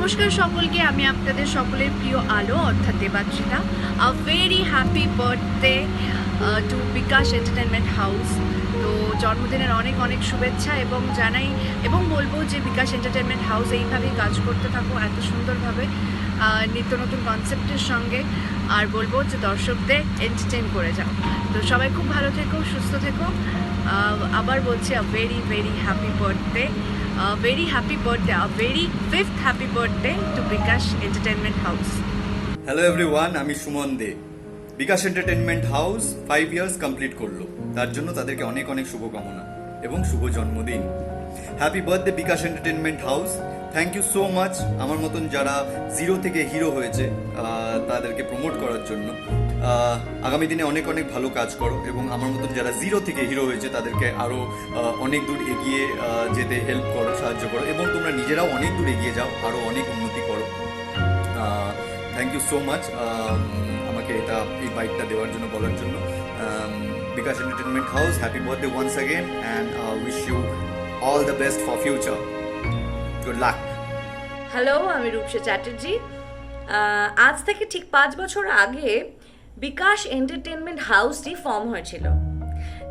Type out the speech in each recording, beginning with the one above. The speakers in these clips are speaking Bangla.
নমস্কার সকলকে, আমি আপনাদের সকলের প্রিয় আলো অর্থাৎ Debatrita. A very happy birthday to Bikash entertainment house. তো জন্মদিনের অনেক অনেক শুভেচ্ছা এবং জানাই এবং বলবো যে বিকাশ এন্টারটেনমেন্ট হাউস এইভাবেই কাজ করতে থাকো এত সুন্দরভাবে নিত্য নতুন কনসেপ্টের সঙ্গে, আর বলবো যে দর্শকদের এন্টারটেন করে যাও। তো সবাই খুব ভালো থেকো, সুস্থ থেকো। আবার বলছি আ very very happy birthday, very happy birthday, a very fifth happy birthday to Bikash Entertainment House. Hello everyone, আমি সুমন দে। বিকাশ এন্টারটেনমেন্ট হাউস 5 ইয়ার্স কমপ্লিট করলো, তার জন্য তাদেরকে অনেক অনেক শুভকামনা এবং শুভ জন্মদিন। Happy birthday Bikash entertainment house. Thank you so much আমার মতন যারা জিরো থেকে হিরো হয়েছে তাদেরকে প্রমোট করার জন্য। আগামী দিনে অনেক অনেক ভালো কাজ করো এবং আমার মতন যারা জিরো থেকে হিরো হয়েছে তাদেরকে আরও অনেক দূর এগিয়ে যেতে হেল্প করো, সাহায্য করো এবং তোমরা নিজেরাও অনেক দূর এগিয়ে যাও, আরও অনেক উন্নতি করো। থ্যাংক ইউ সো মাচ আমাকে এই বাইকটা দেওয়ার জন্য, বলার জন্য। Bikash entertainment house, happy birthday once again and wish you all the best for future. Good luck. Hello, আমি রূপসা চ্যাটার্জি। আজ থেকে ঠিক 5 বছর আগে বিকাশ এন্টারটেনমেন্ট হাউসটি ফর্ম হয়েছিল।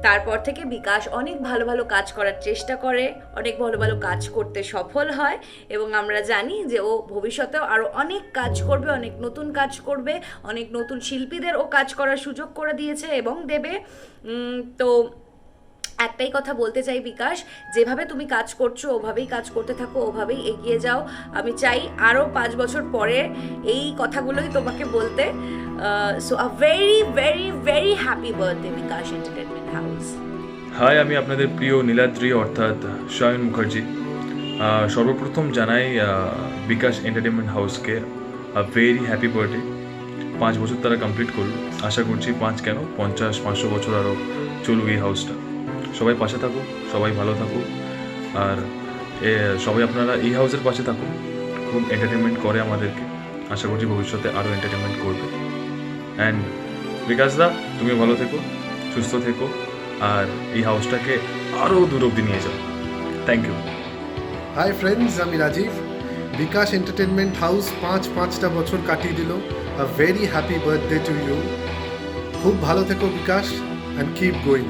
তারপর থেকে বিকাশ অনেক ভালো ভালো কাজ করার চেষ্টা করে, অনেক ভালো ভালো কাজ করতে সফল হয় এবং আমরা জানি যে ও ভবিষ্যতেও আরও অনেক কাজ করবে, অনেক নতুন কাজ করবে, অনেক নতুন শিল্পীদেরও কাজ করার সুযোগ করে দিয়েছে এবং দেবে। তো একটাই কথা বলতে চাই, বিকাশ যেভাবে তুমি কাজ করছো ওভাবেই কাজ করতে থাকো, ওভাবেই এগিয়ে যাও। আমি চাই আরও 5 বছর পরে এই কথাগুলোই তোমাকে বলতে। So a very very very happy birthday Bikash entertainment house. Hi, আমি আপনাদের প্রিয় নীলাদ্রি অর্থাৎ সায়ন মুখার্জি। সর্বপ্রথম জানাই বিকাশ এন্টারটেনমেন্ট হাউসকে ভেরি হ্যাপি বার্থডে। 5 বছর তারা কমপ্লিট করলো, আশা করছি 5 কেন 50-500 বছর আরও চলুক এই হাউসটা। সবাই পাশে থাকুক, সবাই ভালো থাকুক, আর সবাই আপনারা এই হাউসের পাশে থাকুন। খুব এন্টারটেনমেন্ট করে আমাদেরকে, আশা করছি ভবিষ্যতে আরও এন্টারটেনমেন্ট করবে। অ্যান্ড বিকাশদা, তুমি ভালো থেকো, সুস্থ থেকো, আর এই হাউসটাকে আরও দূর অব্দি নিয়ে যাও। Thank you. হাই ফ্রেন্ডস, আমি রাজীব। বিকাশ এন্টারটেনমেন্ট হাউস 5টা বছর কাটিয়ে দিল। A very happy birthday to you. খুব ভালো থেকো Bikash, and keep going.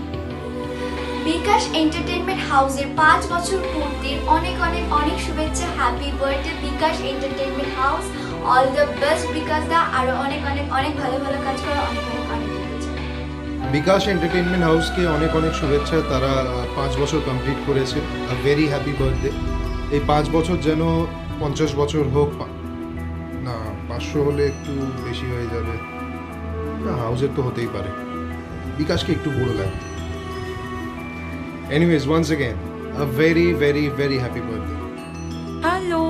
Bikash entertainment হাউসের 5 বছর পূর্তির অনেক অনেক অনেক শুভেচ্ছা। Happy birthday Bikash entertainment house. All the best Bikash da, আরো অনেক অনেক অনেক ভালো ভালো কাজ করো, অনেক অনেক অনেক শুভেচ্ছা। বিকাশ এন্টারটেনমেন্ট হাউসকে অনেক অনেক শুভেচ্ছা, তারা 5 বছর কমপ্লিট করেছে। আ ভেরি হ্যাপি বার্থডে। এই 5 বছর যেন 50 বছর হোক, না 500 হলে একটু বেশি হয়ে যাবে, না হাউসের তো হতেই পারে, বিকাশকে একটু বড় লাগে। Anyways, once again, a very, very, very happy birthday. Hello,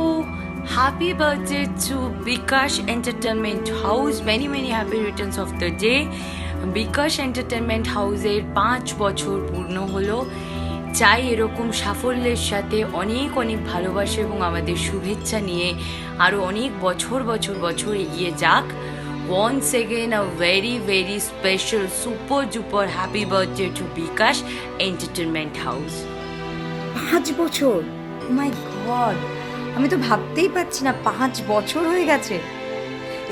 happy birthday to Bikash Entertainment House. Many many happy returns of the day. Bikash Entertainment House এর 5 বছর পূর্ণ হলো। চাই এরকম সাফল্যের সাথে অনেক অনেক ভালোবাসা এবং আমাদের শুভেচ্ছা নিয়ে আরও অনেক বছর বছর বছর এগিয়ে যাক। Once again, a very very special super duper happy birthday to Bikash Entertainment House. 5 বছর, মাই গড, আমি তো ভাবতেই পারছি না 5 বছর হয়ে গেছে।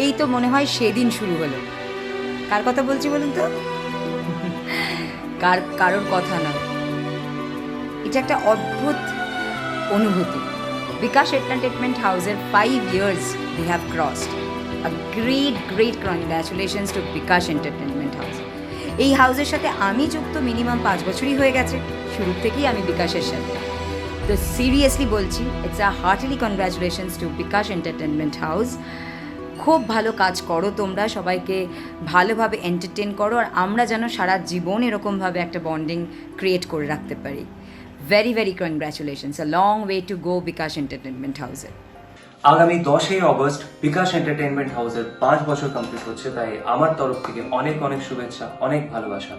এই তো মনে হয় সেদিন শুরু হলো। কার কথা বলছি বলুন তো? কারোর কথা নয়, এটা একটা অদ্ভুত অনুভূতি। বিকাশ এন্টারটেনমেন্ট হাউসের 5 years we have crossed. A great congratulations to Bikash entertainment house. এই হাউসের সাথে আমি যুক্ত মিনিমাম 5 বছরই হয়ে গেছে, শুরু থেকেই আমি বিকাশের সাথে। তো সিরিয়াসলি বলছি, it's a heartly congratulations to Bikash entertainment house. খুব ভালো কাজ করো তোমরা, সবাইকে ভালোভাবে এন্টারটেন করো, আর আমরা যেন সারা জীবন এরকমভাবে একটা বন্ডিং ক্রিয়েট করে রাখতে পারি। Very very congratulations, a long way to go Bikash entertainment হাউসে। আগামী 10ই অগস্ট বিকাশ এন্টারটেনমেন্ট হাউসের 5 বছর কমপ্লিট হচ্ছে, তাই আমার তরফ থেকে অনেক অনেক শুভেচ্ছা, অনেক ভালোবাসা।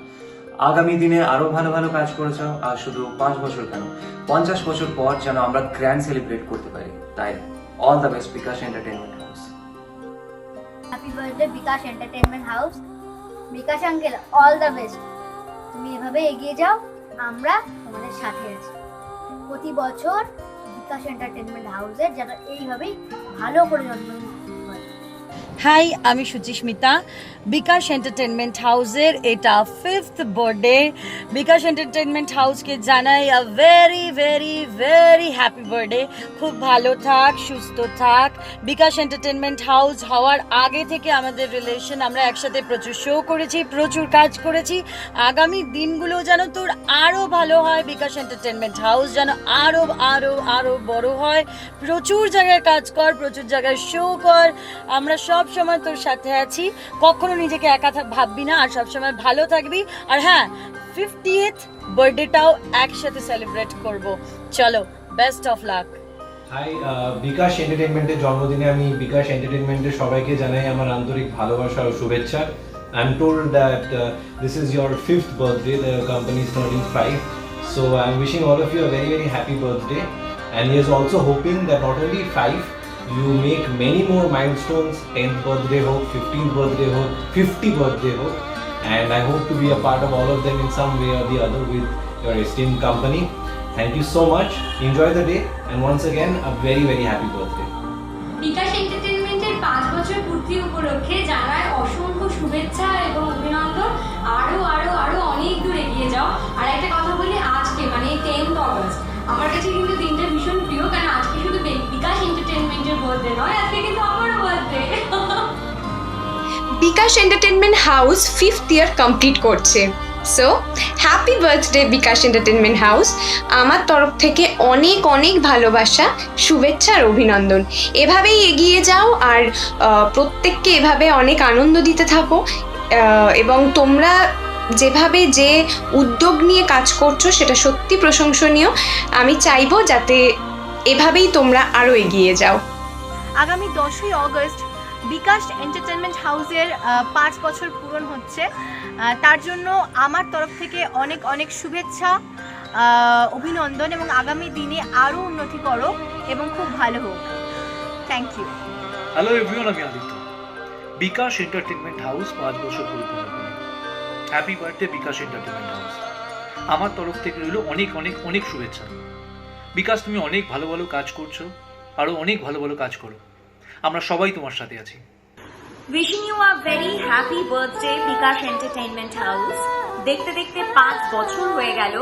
আগামী দিনে আরো ভালো ভালো কাজ করে যাও, আর শুধু 5 বছর কেন 50 বছর পর যেন আমরা গ্র্যান্ড সেলিব্রেট করতে পারি। তাই all the best Bikash entertainment house. Happy birthday Bikash entertainment house. Bikash uncle, all the best. তুমি এভাবে এগিয়ে যাও, আমরা তোমাদের সাথে আছি। প্রতি বছর বিকাশ এন্টারটেনমেন্ট হাউসের, যারা এইভাবেই ভালো করে জন্মদিন করে। হাই, আমি সুচিস্মিতা। বিকাশ এন্টারটেনমেন্ট হাউসের এটা 5th বার্থডে। বিকাশ এন্টারটেনমেন্ট হাউসকে জানাই আ very very very happy birthday. খুব ভালো থাক, সুস্থ থাক। বিকাশ এন্টারটেনমেন্ট হাউস হওয়ার আগে থেকে আমাদের রিলেশন, আমরা একসাথে প্রচুর শো করেছি, প্রচুর কাজ করেছি। আগামী দিনগুলো যেন তোর আরও ভালো হয়, বিকাশ এন্টারটেনমেন্ট হাউস যেন আরও আরও আরও বড় হয়। প্রচুর জায়গায় কাজ কর, প্রচুর জায়গায় শো কর। আমরা সব সময় তোর সাথে আছি, কখনো নিজেকে একা ভাববি না, আর সবসময় ভালো থাকবি। আর হ্যাঁ, 50th বার্থডেটাও একসাথে সেলিব্রেট করব। চলো, বেস্ট অফ লাক। হাই, বিকাশ এন্টারটেনমেন্টের জন্মদিনে আমি বিকাশ এন্টারটেনমেন্টের সবাইকে জানাই আমার আন্তরিক ভালোবাসা ও শুভেচ্ছা। I am told that this is your 5th birthday, the company is turning 5, so I am wishing all of you a very very happy birthday, and he is also hoping that not only 5, you make many more milestones, 10th birthday ho, 15th birthday ho, 50th birthday ho, and I hope to be a part of all of them in some way or the other with your esteemed company. Thank you so much, enjoy the day, and once again a very very happy birthday. বিকাশ এন্টারটেনমেন্টের 5 বছর পূর্তি উপলক্ষে জানায় অসংখ্য শুভেচ্ছা এবং অভিনন্দন। আরো আরো আরো অনেক দূর এগিয়ে যাও। আর একটা কথা বলি, আজকে মানে 10th অগস্ট আমার কাছে কিন্তু দিনটা ভীষণ প্রিয়, কারণ আজকে শুধু বিকাশ এন্টারটেনমেন্টের বার্থডে নয়, আজকে কিন্তু আমারও birthday. Bikash entertainment house 5th year complete করছে, so happy birthday Bikash entertainment house. আমার তরফ থেকে অনেক অনেক ভালোবাসা, শুভেচ্ছা আর অভিনন্দন। এভাবেই এগিয়ে যাও, আর প্রত্যেককে এভাবে অনেক আনন্দ দিতে থাকো। এবং তোমরা যেভাবে যে উদ্যোগ নিয়ে কাজ করছো সেটা সত্যি প্রশংসনীয়। আমি চাইবো যাতে এভাবেই তোমরা আরও এগিয়ে যাও। আগামী 10ই অগস্ট বিকাশ এন্টারটেনমেন্ট হাউসের 5 বছর পূরণ হচ্ছে। তার জন্য আমার তরফ থেকে অনেক অনেক শুভেচ্ছা, অভিনন্দন, এবং আগামী দিনে আরও উন্নতি করো এবং খুব ভালো হোক। Thank you. হ্যালো এভরিওয়ান, আমি আদিত্য। বিকাশ এন্টারটেনমেন্ট হাউস 5 বছর পরিপূর্ণ করে। Happy birthday Bikash entertainment house. আমার তরফ থেকে রইল অনেক অনেক অনেক শুভেচ্ছা। বিকাশ, তুমি অনেক ভালো ভালো কাজ করছো, আরও অনেক ভালো ভালো কাজ করো। আমরা সবাই তোমার সাথে আছি। Wishing you a very happy birthday Bikash entertainment house. দেখতে দেখতে 5 বছর হয়ে গেল।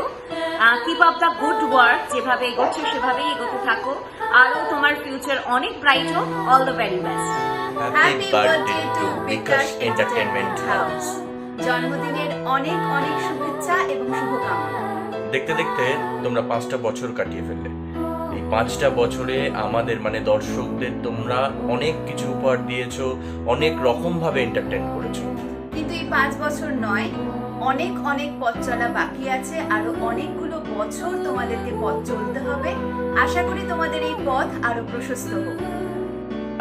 Keep up the good work. যেভাবে এগোচ্ছো সেভাবেই এগোতে থাকো। আরও তোমার ফিউচার অনেক ব্রাইট হোক। All the very best. Happy birthday to Bikash entertainment house. জন্মদিনের অনেক অনেক শুভেচ্ছা এবং শুভকামনা। দেখতে দেখতে তোমরা 5টা বছর কাটিয়ে ফেললে। এই 5টা বছরে আমাদের মানে দর্শকদের তোমরা অনেক কিছু উপহার দিয়েছো, অনেক রকমভাবে এন্টারটেইন করেছো। কিন্তু এই 5 বছর নয়, অনেক অনেক পথ চলা বাকি আছে। আরো অনেকগুলো বছর তোমাদেরকে পথ চলতে হবে। আশা করি তোমাদের এই পথ আরো প্রশস্ত হোক।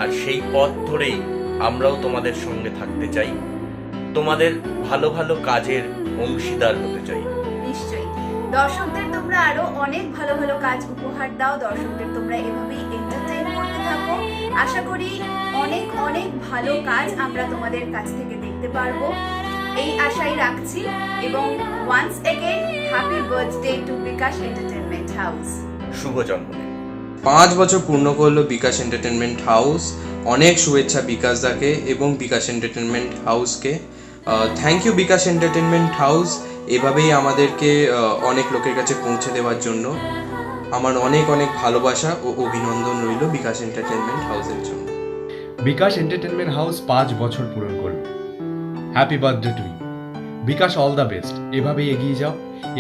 আর সেই পথ ধরেই আমরাও তোমাদের সঙ্গে থাকতে চাই, তোমাদের ভালো ভালো কাজের অংশীদার হতে চাই। নিশ্চয়ই দর্শকদের তোমরা আরো অনেক ভালো ভালো কাজ উপহার দাও। দর্শকদের তোমরা এভাবেই এন্টারটেইন করতে থাকো। আশা করি অনেক অনেক ভালো কাজ আমরা তোমাদের কাছ থেকে দেখতে পারবো, এই আশাই রাখছি। এবং once again happy birthday to Bikash entertainment house. শুভ জন্মদিন। 5 বছর পূর্ণ করলো বিকাশ এন্টারটেনমেন্ট হাউস। অনেক শুভেচ্ছা বিকাশ দাকে এবং বিকাশ এন্টারটেনমেন্ট হাউসকে। Thank you Bikash entertainment house, এভাবেই আমাদেরকে অনেক লোকের কাছে পৌঁছে দেওয়ার জন্য। আমার অনেক অনেক ভালোবাসা ও অভিনন্দন রইল বিকাশ এন্টারটেনমেন্ট হাউসের জন্য। বিকাশ এন্টারটেনমেন্ট হাউস 5 বছর পূরণ করলো। Happy birthday to you Bikash, all the best. এভাবেই এগিয়ে যাও,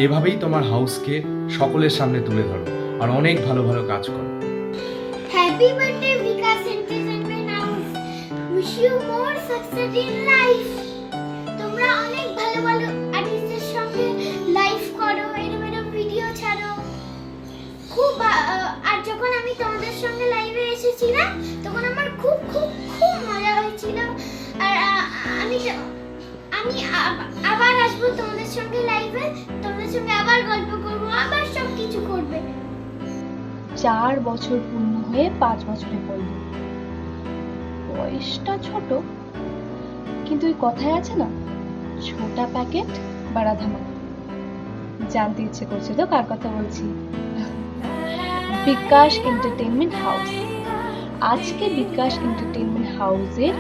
এভাবেই তোমার হাউসকে সকলের সামনে তুলে ধরো, আর অনেক ভালো ভালো কাজ করো। Happy birthday Bikash entertainment house. Wish you more success in life. তোমরা অনেক ভালো ভালো আর্টিস্টের সঙ্গে লাইভ করো, এরকম ভিডিও ছাড়ো। খুব আর যখন আমি তোমাদের সঙ্গে লাইভে এসেছিলাম তখন আমার খুব খুব খুব মজা হয়েছিল। আর আমি আবার আসবো তোমাদের সঙ্গে লাইভে, তোমাদের সঙ্গে আবার গল্প করবো, আবার সব কিছু করবে। 4 বছর পূর্ণ হয়ে 5 বছরে পড়ল। বয়সটা ছোট, কিন্তু ওই কথায় আছে না, ছোটা প্যাকেট বাড়া ধামা। জানতে ইচ্ছে করছে তো কার কথা বলছি? বিকাশ এন্টারটেনমেন্ট হাউস। আজকে বিকাশ এন্টারটেনমেন্ট হাউসের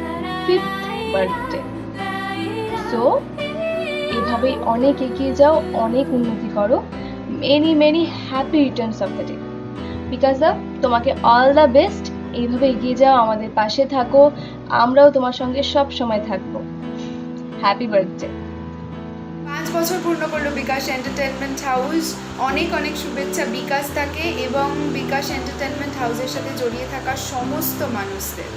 5th বার্থডে। সো এভাবেই অনেক এগিয়ে যাও, অনেক উন্নতি করো। Many many happy returns of the day. Bikash da, তোমাকে অল দ্য বেস্ট। এইভাবে এগিয়ে যাও, আমাদের পাশে থাকো, আমরাও তোমার সঙ্গে সব সময় থাকবো। Happy birthday. 5 বছর পূর্ণ করলো বিকাশ এন্টারটেনমেন্ট হাউস। অনেক অনেক শুভেচ্ছা বিকাশ তাকে এবং বিকাশ এন্টারটেনমেন্ট হাউসের সাথে জড়িয়ে থাকা সমস্ত মানুষদের।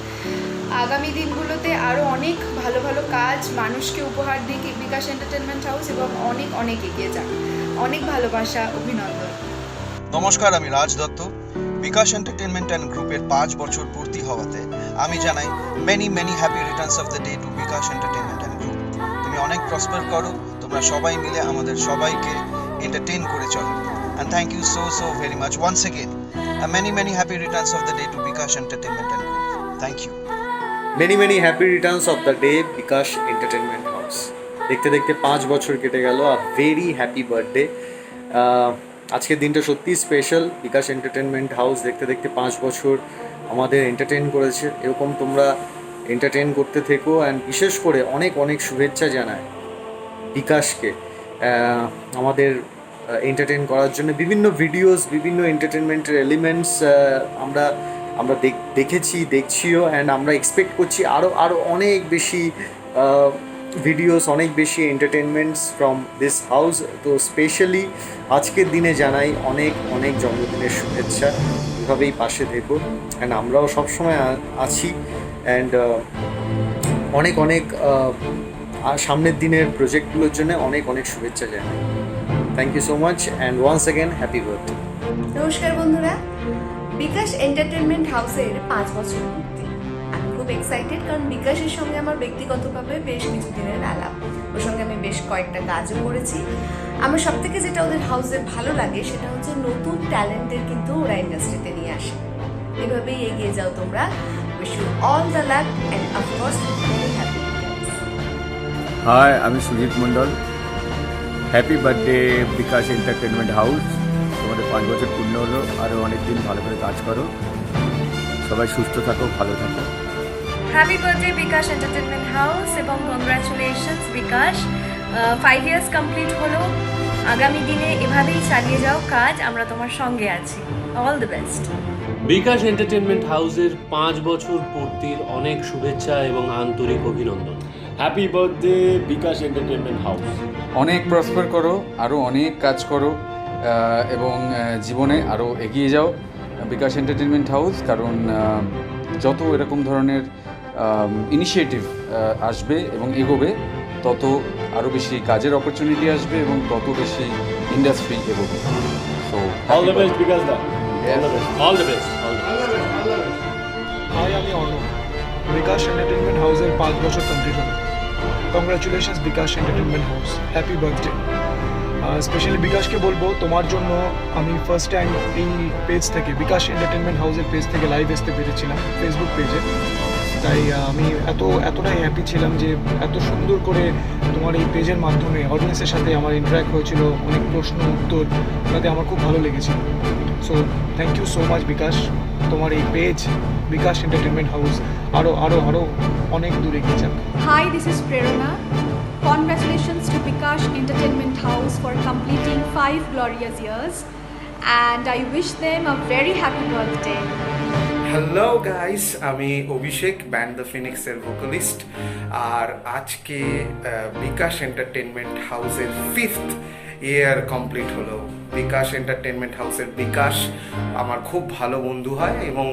আগামী দিনগুলোতে আরও অনেক ভালো ভালো কাজ মানুষকে উপহার দিক বিকাশ এন্টারটেনমেন্ট হাউস এবং অনেক অনেক এগিয়ে যাক। অনেক ভালোবাসা, অভিনন্দন। নমস্কার, আমি রাজ দত্ত। বিকাশ এন্টারটেনমেন্ট অ্যান্ড গ্রুপের 5 বছর পূর্তি হওয়াতে আমি জানাই many many happy returns of the day to Bikash entertainment and group. তুমি অনেক প্রসপার করো, তোমরা সবাই মিলে আমাদের সবাইকে এন্টারটেইন করে চলো। And thank you so so very much once again. Many many happy returns of the day to Bikash entertainment and group. Thank you. Many many happy returns of the day Bikash entertainment house. দেখতে দেখতে 5 বছর কেটে গেল। A very happy birthday. আজকের দিনটা সত্যিই স্পেশাল। বিকাশ এন্টারটেনমেন্ট হাউস দেখতে দেখতে 5 বছর আমাদের এন্টারটেইন করেছে। এরকম তোমরা এন্টারটেইন করতে থেকো। অ্যান্ড বিশেষ করে অনেক অনেক শুভেচ্ছা জানায় বিকাশকে আমাদের এন্টারটেইন করার জন্য। বিভিন্ন ভিডিওস, বিভিন্ন এন্টারটেনমেন্টের এলিমেন্টস আমরা দেখছিও। অ্যান্ড আমরা এক্সপেক্ট করছি আরও অনেক বেশি ভিডিওস, অনেক বেশি এন্টারটেনমেন্টস ফ্রম দিস হাউস। তো স্পেশালি আজকের দিনে জানাই অনেক অনেক জন্মদিনের শুভেচ্ছা। এভাবেই পাশে থেকো। অ্যান্ড আমরাও সবসময় আছি। অ্যান্ড অনেক অনেক সামনের দিনের প্রজেক্টগুলোর জন্য অনেক অনেক শুভেচ্ছা জানাই। Thank you so much and once again happy birthday. নমস্কার বন্ধুরা, বিকাশ এন্টারটেনমেন্ট হাউসের 5 বছর পূর্তি। আমি খুব এক্সাইটেড, কারণ বিকাশের সঙ্গে আমার ব্যক্তিগতভাবে বেশ কিছুদিনের আলাপ। ওর সঙ্গে আমি বেশ কয়েকটা কাজও করেছি। আমার সব থেকে যেটা ওদের হাউসে ভালো লাগে সেটা হচ্ছে নতুন ট্যালেন্টের কিন্তু ওরা ইন্ডাস্ট্রিতে নিয়ে আসে। এভাবেই এগিয়ে যাও তোমরা। Wish you all the luck and of course very happy returns. Hi, আমি Sujit Mondal. Happy birthday Bikash entertainment house. তোমাদের 5 বছর পূর্ণ হলো। আরও অনেক দিন ভালো করে কাজ করো। সবাই সুস্থ থাকো, ভালো থাকো। Happy birthday Bikash entertainment house এবং কংগ্রাচুলেশনস বিকাশ। 5 ইয়ার্স কমপ্লিট হলো। আগামী দিনে এভাবেই চালিয়ে যাও কাজ, আমরা তোমার সঙ্গে আছি। All the best. Bikash entertainment হাউসের 5 বছর পূর্তির অনেক শুভেচ্ছা এবং আন্তরিক অভিনন্দন। Happy birthday Bikash entertainment house. অনেক প্রসপার করো, আরও অনেক কাজ করো এবং জীবনে আরও এগিয়ে যাও বিকাশ এন্টারটেনমেন্ট হাউস। কারণ যত এরকম ধরনের ইনিশিয়েটিভ আসবে এবং এগোবে, তত আরও বেশি কাজের অপরচুনিটি আসবে এবং তত বেশি ইন্ডাস্ট্রি এগোবে। So all the best Bikash da. All the best. Hi, আমি অনু। বিকাশ এন্টারটেনমেন্ট হাউসের 5 বছর কমপ্লিট হলো। Congratulations Bikash entertainment house. Happy birthday. Specially বিকাশকে বলবো, তোমার জন্য আমি ফার্স্ট টাইম এই পেজ থেকে, বিকাশ এন্টারটেনমেন্ট হাউসের পেজ থেকে লাইভ আসতে পেরেছিলাম ফেসবুক পেজে। তাই আমি এতটাই হ্যাপি ছিলাম যে এত সুন্দর করে তোমার এই পেজের মাধ্যমে অডিয়েন্সের সাথে আমার ইন্টারাক্ট হয়েছিল, অনেক প্রশ্ন উত্তর, তাতে আমার খুব ভালো লেগেছিল। So thank you so much Bikash. তোমার এই পেজ বিকাশ এন্টারটেনমেন্ট হাউস আরও অনেক দূরে এগিয়ে যাক। Hi, this is Prerana. Congratulations to Bikash Entertainment House for completing 5 glorious years, and I wish them a very happy birthday. Hello guys, আমি অভিষেক, ব্যান্ড দ্য ফিনিক্সের ভোকালিস্ট। আর আজকে বিকাশ এন্টারটেনমেন্ট হাউসের 5th ইয়ার কমপ্লিট হলো। বিকাশ এন্টারটেনমেন্ট হাউসের বিকাশ আমার খুব ভালো বন্ধু হয় এবং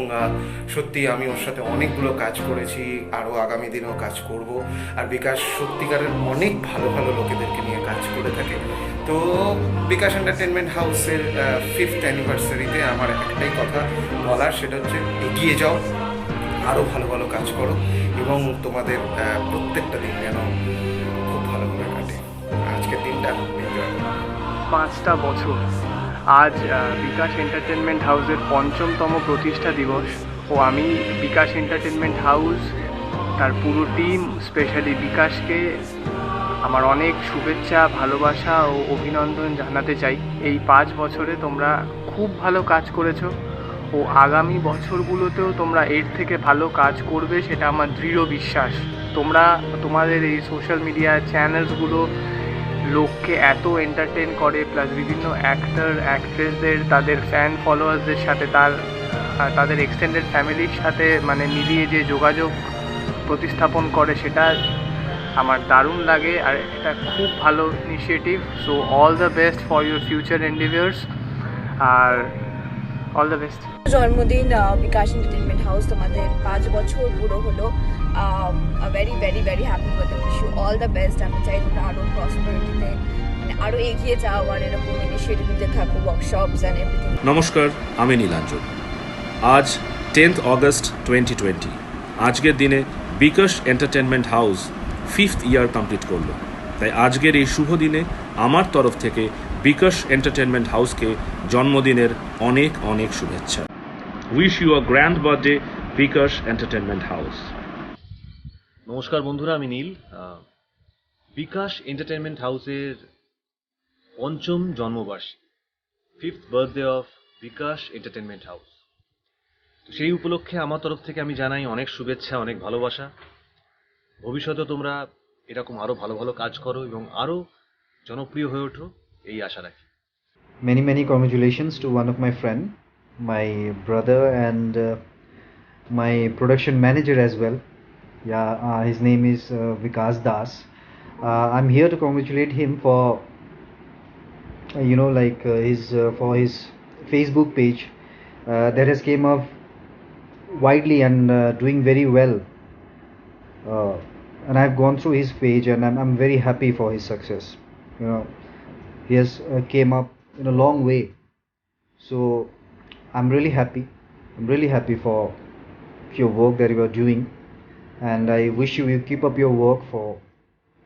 সত্যি আমি ওর সাথে অনেকগুলো কাজ করেছি, আরও আগামী দিনেও কাজ করব। আর বিকাশ সত্যিকারের অনেক ভালো ভালো লোকেদেরকে নিয়ে কাজ করে থাকে। তো বিকাশ এন্টারটেনমেন্ট হাউসের 5th অ্যানিভার্সারিতে আমার একটাই কথা বলার, সেটা হচ্ছে এগিয়ে যাও, আরও ভালো ভালো কাজ করো এবং তোমাদের প্রত্যেকটা দিন যেন খুব ভালোভাবে কাটে। আজকের দিনটা এনজয় করো। 5টা বছর। আজ বিকাশ এন্টারটেনমেন্ট হাউসের 5মতম প্রতিষ্ঠা দিবস। ও আমি বিকাশ এন্টারটেনমেন্ট হাউস, তার পুরো টিম, স্পেশালি বিকাশকে আমার অনেক শুভেচ্ছা, ভালোবাসা ও অভিনন্দন জানাতে চাই। এই 5 বছরে তোমরা খুব ভালো কাজ করেছো, ও আগামী বছরগুলোতেও তোমরা এর থেকে ভালো কাজ করবে, সেটা আমার দৃঢ় বিশ্বাস। তোমরা তোমাদের এই সোশ্যাল মিডিয়া চ্যানেলসগুলো লোককে এত এন্টারটেন করে, প্লাস বিভিন্ন অ্যাক্টর অ্যাক্ট্রেসদের তাদের ফ্যান ফলোয়ার্সদের সাথে তাদের এক্সটেন্ডেড ফ্যামিলির সাথে মানে মিলিয়ে যে যোগাযোগ প্রতিস্থাপন করে, সেটা আমার দারুণ লাগে আর এটা খুব ভালো initiative. So all the best for your future endeavours আর অল দ্য বেস্ট। জন্মদিন বিকাশ এন্টারটেনমেন্ট হাউস, তোমাদের 5 বছর পুরো হলো। Very very very happy birthday, wish you all the best. আমি চাই তোমরা আরও প্রসপারিটিতে মানে আরও এগিয়ে যাও আর এরকম ইনিশিয়েটিভ নিতে থাকো, ওয়ার্কশপস অ্যান্ড এভরিথিং। নমস্কার, আমি নীলাঞ্জন। আজ 10th অগস্ট 2020, আজকের দিনে Bikash entertainment house 5th year complete করলো। তাই আজকের এই শুভ দিনে আমার তরফ থেকে বিকাশ এন্টারটেনমেন্ট হাউসকে জন্মদিনের অনেক অনেক শুভেচ্ছা। Wish you a grand birthday Bikash entertainment house. নমস্কার বন্ধুরা, আমি নীল। বিকাশ এন্টারটেনমেন্ট হাউসের 5ম জন্মবার্ষিকী, 5th birthday of Bikash entertainment house. তো সেই উপলক্ষে আমার তরফ থেকে আমি জানাই অনেক শুভেচ্ছা, অনেক ভালোবাসা। ভবিষ্যতে তোমরা এরকম আরও ভালো ভালো কাজ করো এবং আরও জনপ্রিয় হয়ে ওঠো, এই আশা রাখি। Many congratulations to one of my friend, my brother and my production manager as well. His name is Vikas Das. I'm here to congratulate him for for his Facebook page that has came up widely and doing very well. And I've gone through his page and I'm very happy for his success. He has came up in a long way, so I'm really happy for your work that you are doing, and I wish you keep up your work for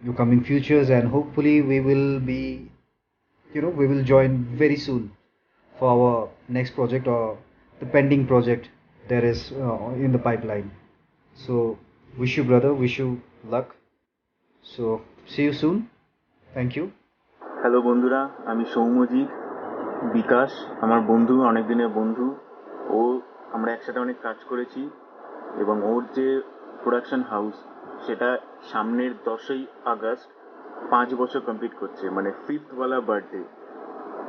your coming futures, and hopefully we will join very soon for our next project or the pending project that is in the pipeline. So wish you brother, wish you luck, so see you soon. Thank you. Hello বন্ধুরা, আমি সৌম্যজিৎ। বিকাশ আমার বন্ধু, অনেক দিনের বন্ধু। আমরা একসাথে অনেক কাজ করেছি এবং ওর যে প্রোডাকশন হাউস সেটা সামনের 10ই আগস্ট 5 বছর কমপ্লিট করছে, মানে 5th ওয়ালা বার্থডে।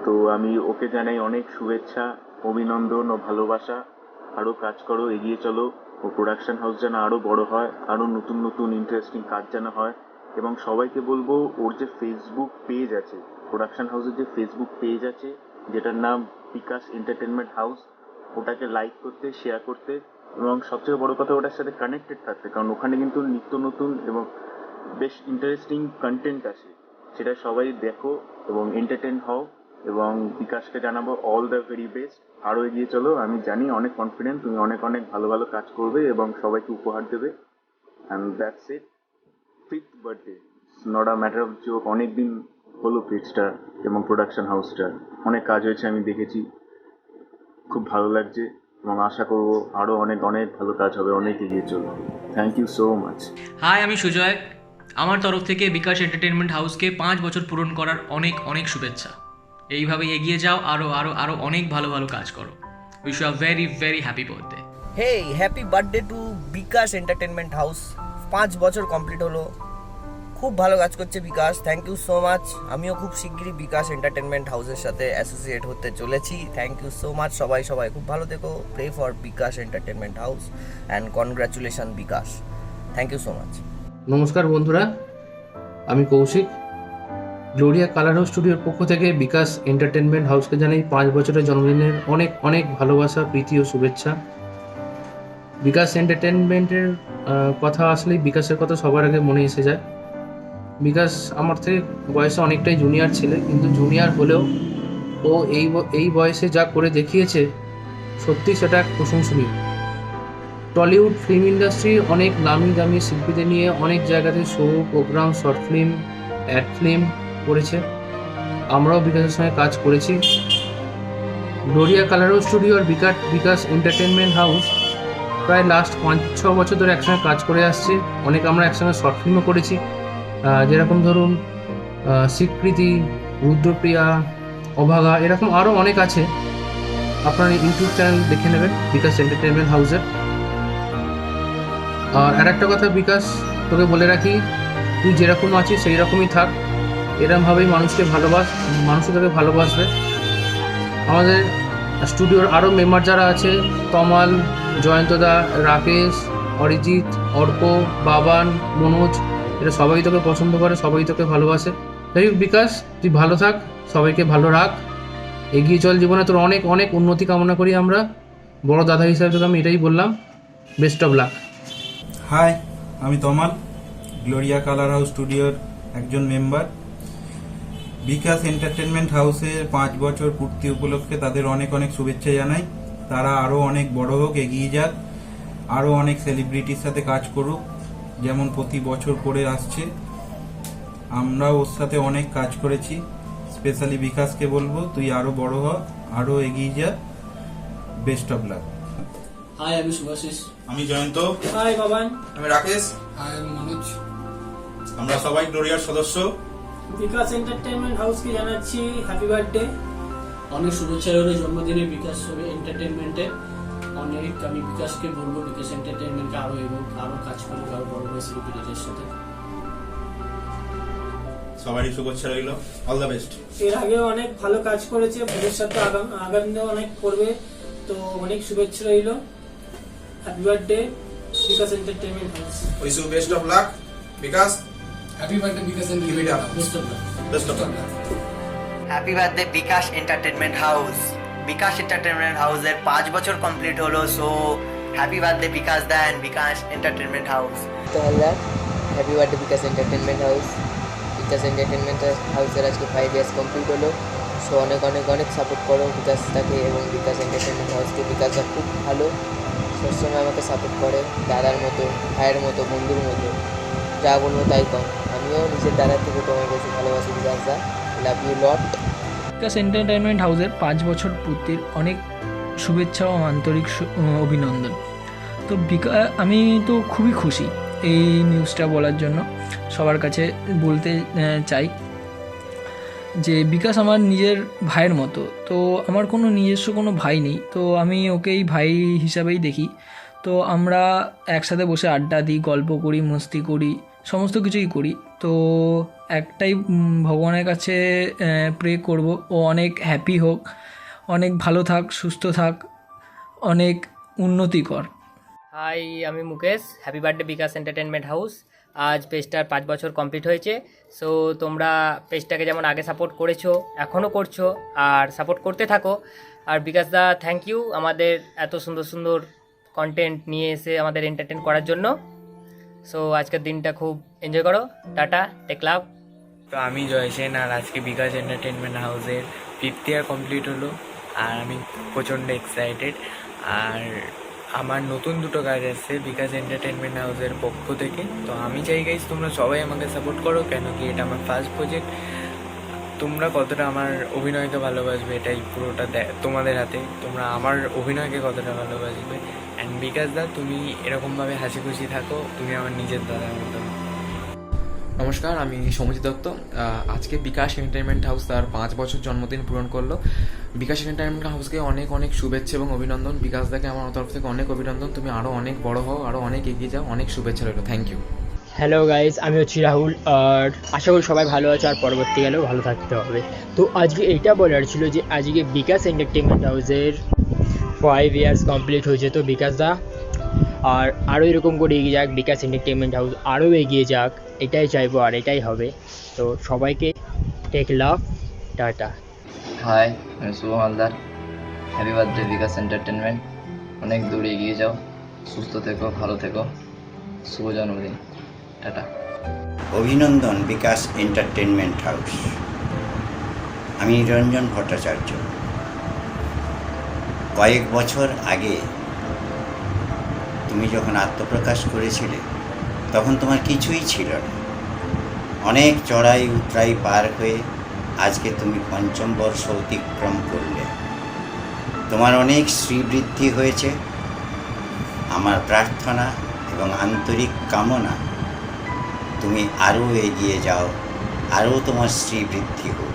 তো আমি ওকে জানাই অনেক শুভেচ্ছা, অভিনন্দন ও ভালোবাসা। আরও কাজ করো, এগিয়ে চলো। ও প্রোডাকশন হাউস যেন আরও বড় হয়, আরও নতুন নতুন ইন্টারেস্টিং কাজ যেন হয়। এবং সবাইকে বলবো ওর যে ফেসবুক পেজ আছে, প্রোডাকশন হাউসের যে ফেসবুক পেজ আছে যেটার নাম বিকাশ এন্টারটেনমেন্ট হাউস, ওটাকে লাইক করতে, শেয়ার করতে এবং সবচেয়ে বড় কথা ওটার সাথে কানেক্টেড থাকতে, কারণ ওখানে কিন্তু নিত্য নতুন এবং বেশ ইন্টারেস্টিং কন্টেন্ট আসে। সেটা সবাই দেখো এবং এন্টারটেন হও। এবং বিকাশকে জানাবো অল দ্য ভেরি বেস্ট, আরও এগিয়ে চলো। আমি জানি অনেক কনফিডেন্ট তুমি অনেক অনেক ভালো ভালো কাজ করবে এবং সবাইকে উপহার দেবে। And that's it. 5th birthday, not a matter of joke. অনেকদিন হলো পেজটা এবং প্রোডাকশন হাউসটা, অনেক কাজ হয়েছে, আমি দেখেছি, খুব ভালো লাগছে এবং আশা করবো আরও অনেক অনেক ভালো কাজ হবে, অনেক এগিয়ে চলবে। Thank you so much. Hi, আমি সুজয়। আমার তরফ থেকে বিকাশ এন্টারটেনমেন্ট হাউসকে 5 বছর পূরণ করার অনেক অনেক শুভেচ্ছা। এইভাবে এগিয়ে যাও, আরও আরও আরও অনেক ভালো ভালো কাজ করো। Wish you a very very happy birthday. Hey, happy birthday to Bikash entertainment house. 5 বছর কমপ্লিট হলো, খুব ভালো কাজ করছে Bikash. Thank you so much. আমিও খুব শিগগিরই বিকাশ এন্টারটেনমেন্ট হাউসের সাথে অ্যাসোসিয়েট হতে চলেছি। Thank you so much. সবাই খুব ভালো থেকো। Pray for Bikash entertainment house and congratulation Bikash. Thank you so much. নমস্কার বন্ধুরা, আমি কৌশিক। গ্লোরিয়া কালার হাউস স্টুডিওর পক্ষ থেকে বিকাশ এন্টারটেনমেন্ট হাউসকে জানাই 5 বছরের জন্মদিনের অনেক অনেক ভালোবাসা, প্রীতি ও শুভেচ্ছা। বিকাশ এন্টারটেনমেন্টের কথা আসলেই বিকাশের কথা সবার আগে মনে এসে যায়। বিকাশ আমার থেকে বয়সে অনেকটাই জুনিয়র ছেলে, কিন্তু জুনিয়র হলেও ও এই বয়সে যা করে দেখিয়েছে সত্যি সেটা প্রশংসনীয়। টলিউড ফিল্ম ইন্ডাস্ট্রি অনেক নামি দামি শিল্পীদের নিয়ে অনেক জায়গাতে show, program, short film, ad film করেছে। আমরাও বিকাশের সঙ্গে কাজ করেছি। গ্লোরিয়া কালার হাউস স্টুডিও আর বিকাশ এন্টারটেনমেন্ট হাউস প্রায় লাস্ট 5-6 বছর ধরে একসঙ্গে কাজ করে আসছে। অনেক আমরা একসঙ্গে শর্ট ফিল্মও করেছি, যেরকম ধরুন স্বীকৃতি, রুদ্রপ্রিয়া, অভাগা, এরকম আরও অনেক আছে। আপনার ইউটিউব চ্যানেল দেখে নেবেন বিকাশ এন্টারটেনমেন্ট হাউসের। আর একটা কথা বিকাশ, তোকে বলে রাখি, তুই যেরকম আছিস সেই রকমই থাক, এরকমভাবেই মানুষকে মানুষও তোকে ভালোবাসবে। আমাদের স্টুডিওর আরও মেম্বার যারা আছে, তমাল, জয়ন্তদা, রাকেশ, অরিজিৎ, অর্ক, বাবান, মনোজ, এরা সবাই তোকে পছন্দ করে, সবাই তোকে ভালোবাসে। যাই হোক বিকাশ, তুই ভালো থাক, সবাইকে ভালো রাখ, এগিয়ে চল জীবনে, তোর অনেক অনেক উন্নতি কামনা করি আমরা। বড় দাদা হিসাবে তোকে আমি এটাই বললাম, বেস্ট অফ লাক। হাই, আমি তমাল, গ্লোরিয়া কালার হাউস স্টুডিওর একজন মেম্বার। বিকাশ এন্টারটেনমেন্ট হাউসের 5 বছর পূর্তি উপলক্ষে তাদের অনেক অনেক শুভেচ্ছা জানাই। তারা আরও অনেক বড় হোক, এগিয়ে যাক, আরও অনেক সেলিব্রিটির সাথে কাজ করুক, যেমন প্রতি বছর করে আসছে। আমরাও ওর সাথে অনেক কাজ করেছি। স্পেশালি বিকাশকে বলবো, তুই আরও বড় হ, আরও এগিয়ে যা, বেস্ট অফ লাক। হাই, আমি শুভাশিস। আমি জয়ন্ত। হাই বাবান। আমি রাকেশ। হাই, আমি মনোজ। আমরা সবাই গ্লোরিয়ার সদস্য। বিকাশ এন্টারটেনমেন্ট হাউসকে জানাচ্ছি হ্যাপি বার্থডে। অনেক শুভেচ্ছা রইল জন্মদিনে বিকাশ এন্টারটেনমেন্টে। আমি বিকাশকে বলবো বিকাশ এন্টারটেনমেন্টকে আরো এগোক, আরো কাজ করুক, আরো বড় বড় সেলিব্রিটিদের সাথে। সবারই শুভেচ্ছা রইল, অল দ্য বেস্ট। এর আগেও অনেক ভালো কাজ করেছে, ভবিষ্যতে আগামীতেও অনেক করবে, তো অনেক শুভেচ্ছা রইল। Happy birthday Bikash entertainment house. Wish you best of luck Bikash. Happy birthday Bikash entertainment house. Best of luck. Best of luck. Happy birthday Bikash entertainment house. Bikash entertainment হাউসের 5 বছর কমপ্লিট হলো, সো হ্যাপি বার্থডে বিকাশ দা and Bikash entertainment house. Happy birthday Bikash entertainment house. Bikash entertainment হাউসের আজকে 5 ইয়ার্স কমপ্লিট হলো, সো অনেক অনেক অনেক সাপোর্ট করো বিকাশটাকে এবং বিকাশ এন্টারটেনমেন্ট হাউসকে। বিকাশটা খুব ভালো, সবসময় আমাকে সাপোর্ট করে, দাদার মতো, ভাইয়ের মতো, বন্ধুর মতো, যা বলবো তাই কম। আমিও নিজের দাদার থেকে তোমায় বেশি ভালোবাসি বিকাশদা। Love you lot. BKash entertainment হাউসের 5 বছর পূর্তির অনেক শুভেচ্ছা ও আন্তরিক অভিনন্দন। তো আমি তো খুবই খুশি এই নিউজটা বলার জন্য। সবার কাছে বলতে চাই যে বিকাশ আমার নিজের ভাইয়ের মতো, তো আমার কোনো নিজস্ব কোনো ভাই নেই, তো আমি ওকেই ভাই হিসাবেই দেখি। তো আমরা একসাথে বসে আড্ডা দিই, গল্প করি, মস্তি করি, সমস্ত কিছুই করি। তো একটাই ভগবানের কাছে প্রে করব, ও অনেক হ্যাপি হোক, অনেক ভালো থাক, সুস্থ থাক, অনেক উন্নতি কর। হাই, আমি Mukesh. Happy birthday Bikash entertainment house. আজ পেজটার 5 বছর কমপ্লিট হয়েছে, সো তোমরা পেজটাকে যেমন আগে সাপোর্ট করেছো, এখনও করছো, আর সাপোর্ট করতে থাকো। আর বিকাশ দা, থ্যাংক ইউ আমাদের এত সুন্দর সুন্দর কন্টেন্ট নিয়ে এসে আমাদের এন্টারটেন করার জন্য। সো আজকের দিনটা খুব এনজয় করো। টাটা, টেক লাভ। তো আমি জয় সেন, আর আজকে বিকাশ এন্টারটেনমেন্ট হাউসের 5th ইয়ার কমপ্লিট হলো, আর আমি প্রচণ্ড এক্সাইটেড। আর আমার নতুন 2টো কাজ আসছে বিকাশ এন্টারটেনমেন্ট হাউসের পক্ষ থেকে। তো আমি চাই গাইস তোমরা সবাই আমাকে সাপোর্ট করো, কেন কি এটা আমার ফার্স্ট প্রজেক্ট। তোমরা কতটা আমার অভিনয়কে ভালোবাসবে এটাই পুরোটা তোমাদের হাতে। তোমরা আমার অভিনয়কে কতটা ভালোবাসবে। অ্যান্ড বিকাশ দা, তুমি এরকমভাবে হাসি খুশি থাকো, তুমি আমার নিজের দাদার মতো। নমস্কার, আমি সৌমজিৎ দত্ত। আজকে বিকাশ এন্টারটেনমেন্ট হাউস তার 5 বছর জন্মদিন পূরণ করলো। বিকাশ এন্টারটেনমেন্ট হাউসকে অনেক অনেক শুভেচ্ছা এবং অভিনন্দন। বিকাশ দাকে আমার তরফ থেকে অনেক অভিনন্দন। তুমি আরও অনেক বড় হও, আরও অনেক এগিয়ে যাও, অনেক শুভেচ্ছা রইল। Thank you. হ্যালো গাইজ, আমি হচ্ছি রাহুল, আর আশা করি সবাই ভালো আছে আর পরবর্তীকালেও ভালো থাকতে হবে। তো আজকে এইটা বলার ছিল যে আজকে বিকাশ এন্টারটেনমেন্ট হাউসের 5 ইয়ার্স কমপ্লিট হয়েছে। তো বিকাশ দা আর আরও এরকম করে এগিয়ে যাক, বিকাশ এন্টারটেনমেন্ট হাউস আরও এগিয়ে যাক, এটাই চাইবো আর এটাই হবে। তো সবাইকে টেক লাভ, টাটা। হাই, আমি শুভ Haldar. Happy birthday Bikash entertainment. অনেক দূর এগিয়ে যাও, সুস্থ থেকো, ভালো থেকো, শুভ জন্মদিন, টাটা। অভিনন্দন বিকাশ এন্টারটেনমেন্ট হাউস। আমি নিরঞ্জন ভট্টাচার্য। কয়েক বছর আগে তুমি যখন আত্মপ্রকাশ করেছিলে তখন তোমার কিছুই ছিল না। অনেক চড়াই উতরাই পার হয়ে আজকে তুমি 5ম বর্ষ অতিক্রম করলে। তোমার অনেক শ্রীবৃদ্ধি হয়েছে। আমার প্রার্থনা এবং আন্তরিক কামনা তুমি আরও এগিয়ে যাও, আরও তোমার শ্রীবৃদ্ধি হোক,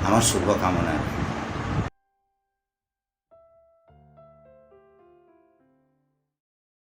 আমার শুভকামনা।